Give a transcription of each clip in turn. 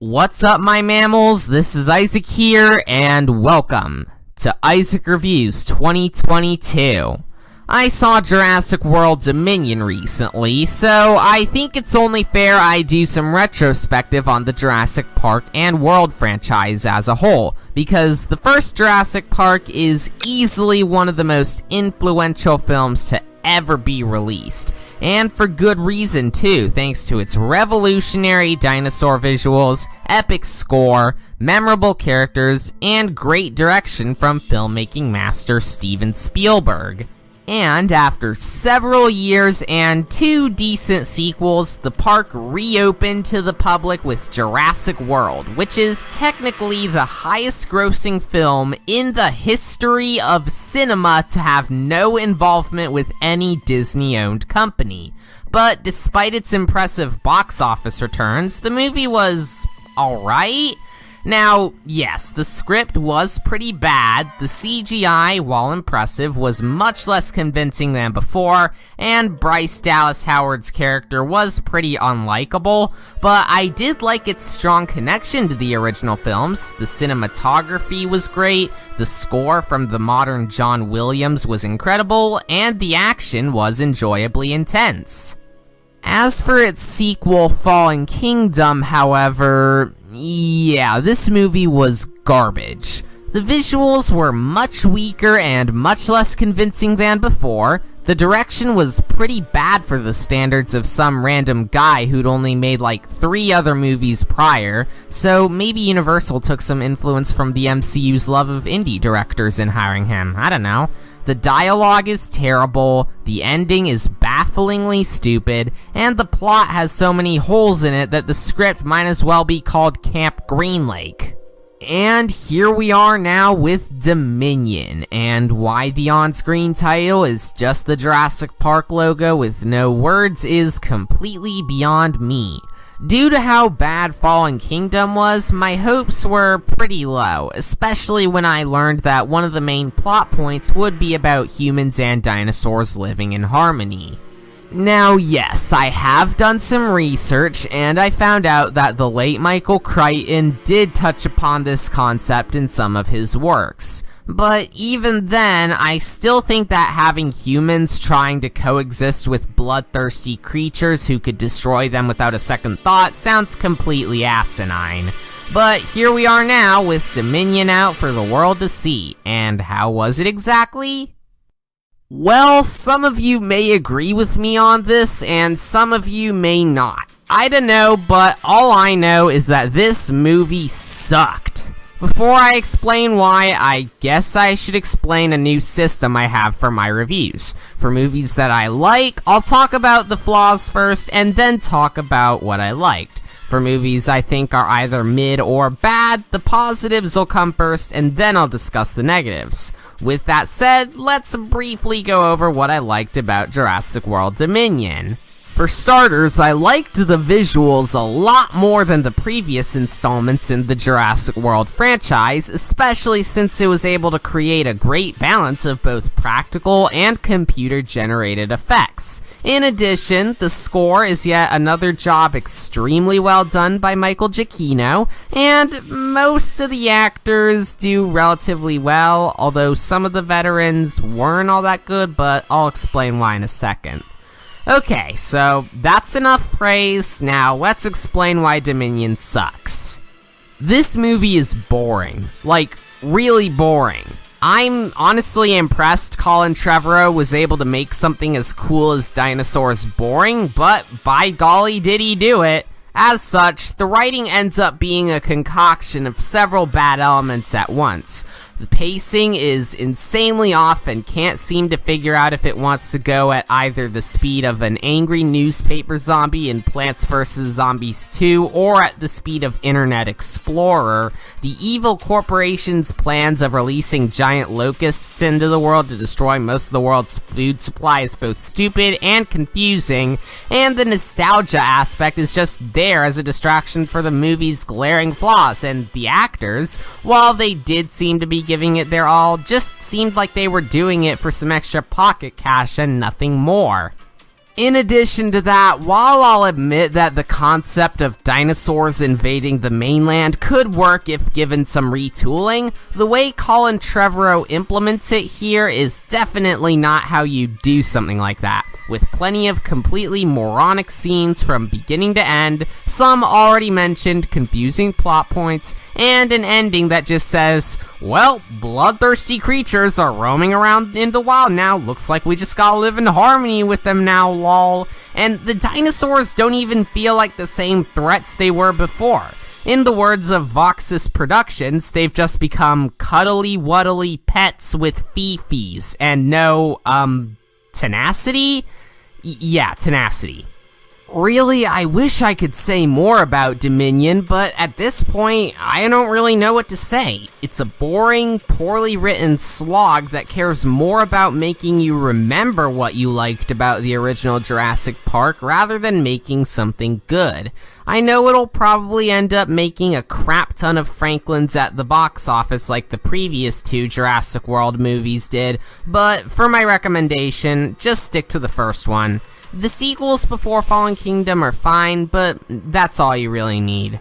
What's up, my mammals? This is Isaac here, and welcome to Isaac Reviews 2022. I saw Jurassic World Dominion recently, so I think it's only fair I do some retrospective on the Jurassic Park and World franchise as a whole, because the first Jurassic Park is easily one of the most influential films to ever be released. And for good reason too, thanks to its revolutionary dinosaur visuals, epic score, memorable characters, and great direction from filmmaking master Steven Spielberg. And after several years and 2 decent sequels, the park reopened to the public with Jurassic World, which is technically the highest grossing film in the history of cinema to have no involvement with any Disney-owned company. But despite its impressive box office returns, the movie was alright. Now, yes, the script was pretty bad, the CGI, while impressive, was much less convincing than before, and Bryce Dallas Howard's character was pretty unlikable, but I did like its strong connection to the original films. The cinematography was great, the score from the modern John Williams was incredible, and the action was enjoyably intense. As for its sequel, Fallen Kingdom, however, yeah, this movie was garbage. The visuals were much weaker and much less convincing than before. The direction was pretty bad for the standards of some random guy who'd only made like 3 other movies prior, so maybe Universal took some influence from the MCU's love of indie directors in hiring him, I don't know. The dialogue is terrible, the ending is bafflingly stupid, and the plot has so many holes in it that the script might as well be called Camp Green Lake. And here we are now with Dominion, and why the on-screen title is just the Jurassic Park logo with no words is completely beyond me. Due to how bad Fallen Kingdom was, my hopes were pretty low, especially when I learned that one of the main plot points would be about humans and dinosaurs living in harmony. Now yes, I have done some research, and I found out that the late Michael Crichton did touch upon this concept in some of his works. But even then, I still think that having humans trying to coexist with bloodthirsty creatures who could destroy them without a second thought sounds completely asinine. But here we are now with Dominion out for the world to see, and how was it exactly? Well, some of you may agree with me on this, and some of you may not. I don't know, but all I know is that this movie sucked. Before I explain why, I guess I should explain a new system I have for my reviews. For movies that I like, I'll talk about the flaws first, and then talk about what I liked. For movies I think are either mid or bad, the positives will come first, and then I'll discuss the negatives. With that said, let's briefly go over what I liked about Jurassic World Dominion. For starters, I liked the visuals a lot more than the previous installments in the Jurassic World franchise, especially since it was able to create a great balance of both practical and computer-generated effects. In addition, the score is yet another job extremely well done by Michael Giacchino, and most of the actors do relatively well, although some of the veterans weren't all that good, but I'll explain why in a second. Okay, so that's enough praise. Now let's explain why Dominion sucks. This movie is boring. Like, really boring. I'm honestly impressed Colin Trevorrow was able to make something as cool as dinosaurs boring, but by golly did he do it. As such, the writing ends up being a concoction of several bad elements at once. The pacing is insanely off and can't seem to figure out if it wants to go at either the speed of an angry newspaper zombie in Plants vs. Zombies 2 or at the speed of Internet Explorer. The evil corporation's plans of releasing giant locusts into the world to destroy most of the world's food supply is both stupid and confusing, and the nostalgia aspect is just there as a distraction for the movie's glaring flaws, and the actors, while they did seem to be giving it their all, just seemed like they were doing it for some extra pocket cash and nothing more. In addition to that, while I'll admit that the concept of dinosaurs invading the mainland could work if given some retooling, the way Colin Trevorrow implements it here is definitely not how you do something like that, with plenty of completely moronic scenes from beginning to end, some already mentioned confusing plot points, and an ending that just says, well, bloodthirsty creatures are roaming around in the wild now, looks like we just gotta live in harmony with them now, lol. And the dinosaurs don't even feel like the same threats they were before. In the words of Voxus Productions, they've just become cuddly-wuddly pets with fifis, and no, tenacity? Yeah, tenacity. Really, I wish I could say more about Dominion, but at this point, I don't really know what to say. It's a boring, poorly written slog that cares more about making you remember what you liked about the original Jurassic Park rather than making something good. I know it'll probably end up making a crap ton of Franklins at the box office like the previous two Jurassic World movies did, but for my recommendation, just stick to the first one. The sequels before Fallen Kingdom are fine, but that's all you really need.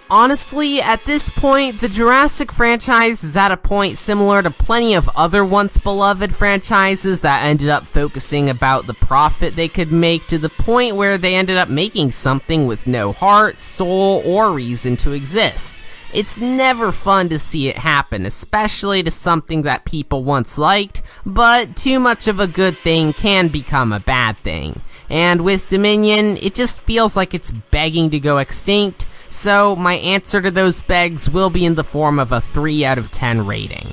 Honestly, at this point, the Jurassic franchise is at a point similar to plenty of other once-beloved franchises that ended up focusing about the profit they could make to the point where they ended up making something with no heart, soul, or reason to exist. It's never fun to see it happen, especially to something that people once liked, but too much of a good thing can become a bad thing. And with Dominion, it just feels like it's begging to go extinct, so my answer to those begs will be in the form of a 3 out of 10 rating.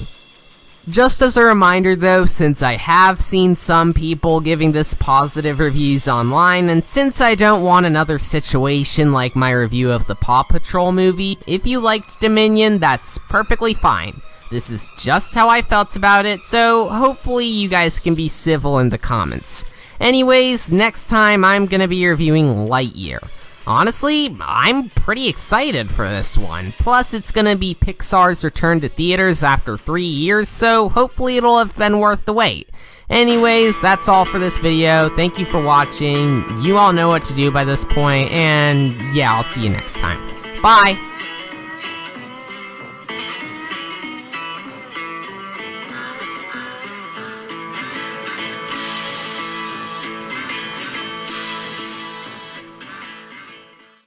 Just as a reminder though, since I have seen some people giving this positive reviews online, and since I don't want another situation like my review of the Paw Patrol movie, if you liked Dominion, that's perfectly fine. This is just how I felt about it, so hopefully you guys can be civil in the comments. Anyways, next time I'm gonna be reviewing Lightyear. Honestly, I'm pretty excited for this one. Plus, it's gonna be Pixar's return to theaters after 3 years, so hopefully it'll have been worth the wait. Anyways, that's all for this video. Thank you for watching. You all know what to do by this point, and yeah, I'll see you next time. Bye!